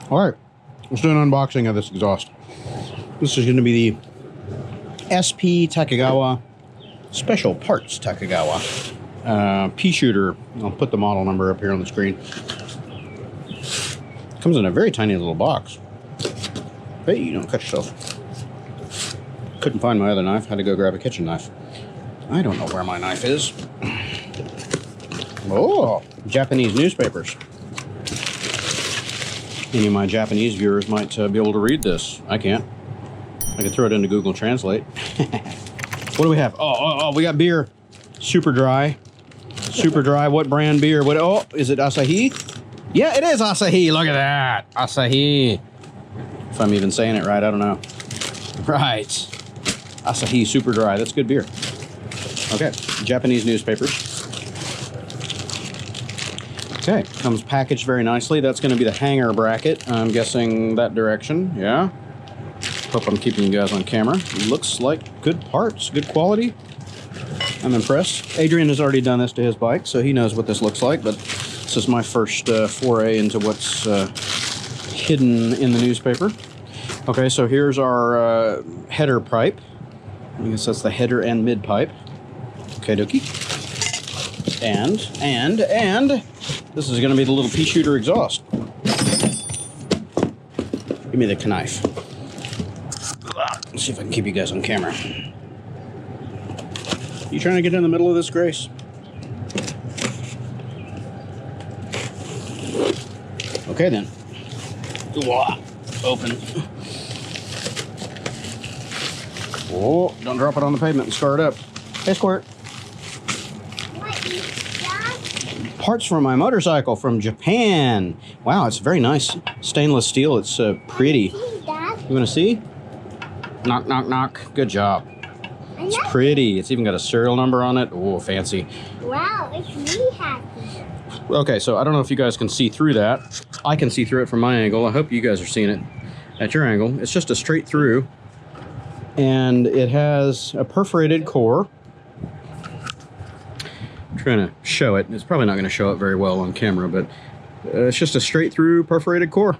All right, let's do an unboxing of this exhaust. This is going to be the SP Takagawa Special Parts Takagawa P-Shooter. I'll put the model number up here on the screen. Comes in a very tiny little box. Hey, you don't cut yourself. Couldn't find my other knife. Had to go grab a kitchen knife. I don't know where my knife is. Oh, Japanese newspapers. Any of my Japanese viewers might be able to read this. I can't. I can throw it into Google Translate. What do we have? Oh, we got beer. Super dry. Super dry. What brand beer? What? Oh, is it Asahi? Yeah, it is Asahi. Look at that. Asahi. If I'm even saying it right, I don't know. Right. Asahi Super Dry. That's good beer. Okay. Japanese newspapers. Okay. Comes packaged very nicely. That's going to be the hanger bracket. I'm guessing that direction. Yeah. Hope I'm keeping you guys on camera. Looks like good parts. Good quality. I'm impressed. Adrian has already done this to his bike, so he knows what this looks like, but this is my first foray into what's hidden in the newspaper. Okay, so here's our header pipe. I guess that's the header and mid pipe. Okay, dokie. And this is going to be the little P-Shooter exhaust. Give me the knife. Let's see if I can keep you guys on camera. You trying to get in the middle of this, Grace? Okay, then. Open. Oh, don't drop it on the pavement and scar it up. Hey, Squirt. Parts from my motorcycle from Japan. Wow, it's very nice stainless steel. It's pretty. You want to see? Knock, knock, knock. Good job. It's pretty. It's even got a serial number on it. Oh, fancy. Wow, it's really happy. Okay, so I don't know if you guys can see through that. I can see through it from my angle. I hope you guys are seeing it at your angle. It's just a straight through. And it has a perforated core. I'm trying to show it. It's probably not going to show it very well on camera, but it's just a straight through perforated core.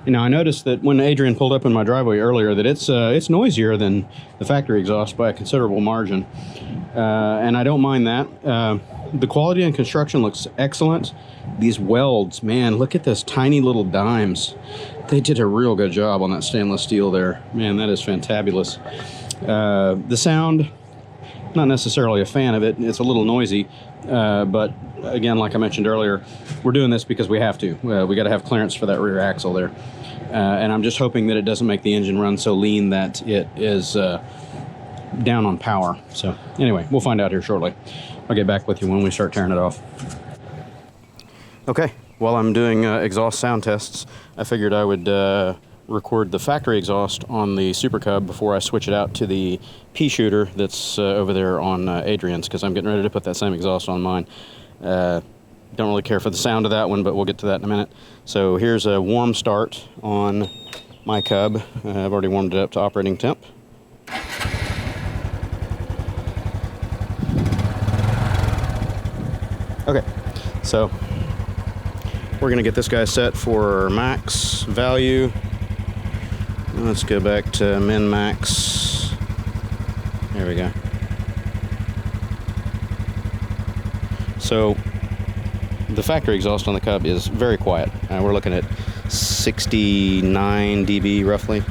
You know, I noticed that when Adrian pulled up in my driveway earlier that it's noisier than the factory exhaust by a considerable margin. And I don't mind that. The quality and construction looks excellent. These welds, man, look at this tiny little dimes. They did a real good job on that stainless steel there. Man, that is fantabulous. The sound, not necessarily a fan of it. It's a little noisy. But again, like I mentioned earlier, we're doing this because we have to. We got to have clearance for that rear axle there. And I'm just hoping that it doesn't make the engine run so lean that it is down on power. So anyway, we'll find out here shortly. I'll get back with you when we start tearing it off. Okay, while I'm doing exhaust sound tests, I figured I would record the factory exhaust on the Super Cub before I switch it out to the P-Shooter that's over there on Adrian's, because I'm getting ready to put that same exhaust on mine. Don't really care for the sound of that one, but we'll get to that in a minute. So here's a warm start on my Cub. I've already warmed it up to operating temp. Okay, so we're going to get this guy set for max value. Let's go back to min max. There we go. So the factory exhaust on the Cub is very quiet. We're looking at 69 dB roughly.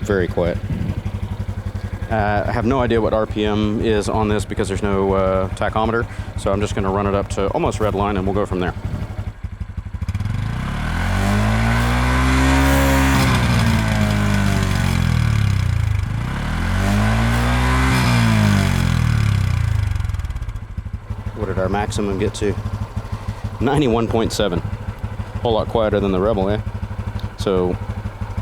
Very quiet. I have no idea what RPM is on this because there's no tachometer, so I'm just going to run it up to almost red line and we'll go from there. What did our maximum get to? 91.7. A whole lot quieter than the Rebel, eh? So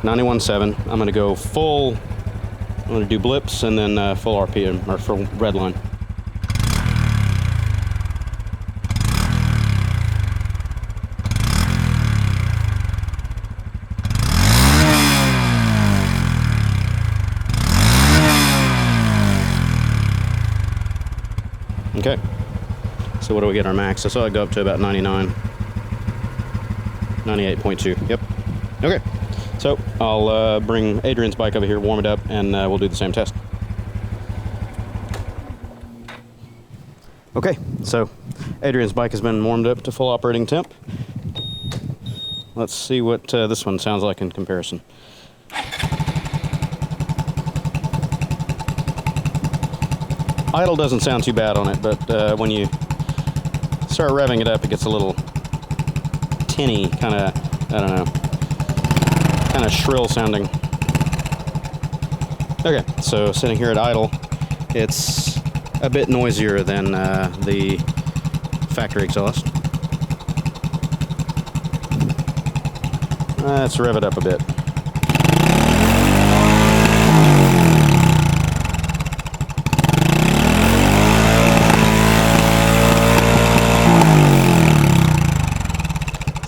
91.7. I'm going to go full. I'm going to do blips and then full RPM, or full red line. Okay, so what do we get our max? I saw it go up to about 99. 98.2. Yep. Okay. So I'll bring Adrian's bike over here, warm it up, and we'll do the same test. Okay, so Adrian's bike has been warmed up to full operating temp. Let's see what this one sounds like in comparison. Idle doesn't sound too bad on it, but when you start revving it up, it gets a little tinny, kind of, I don't know, kind of shrill sounding. Okay, so sitting here at idle, it's a bit noisier than the factory exhaust. Let's rev it up a bit.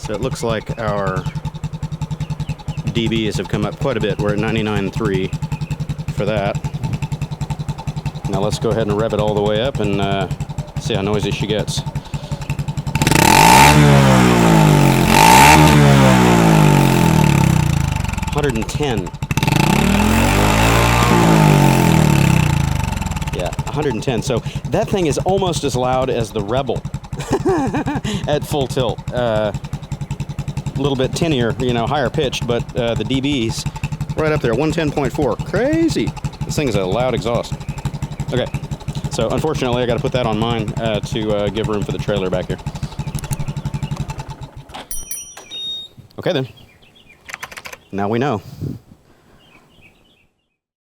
So it looks like our dBs have come up quite a bit. We're at 99.3 for that. Now let's go ahead and rev it all the way up and see how noisy she gets. $110. Yeah, 110. So that thing is almost as loud as the Rebel at full tilt. A little bit tinnier, you know, higher pitched, but the dBs right up there, 110.4. Crazy. This thing is a loud exhaust. Okay, so unfortunately I got to put that on mine to give room for the trailer back here. Okay then. Now we know.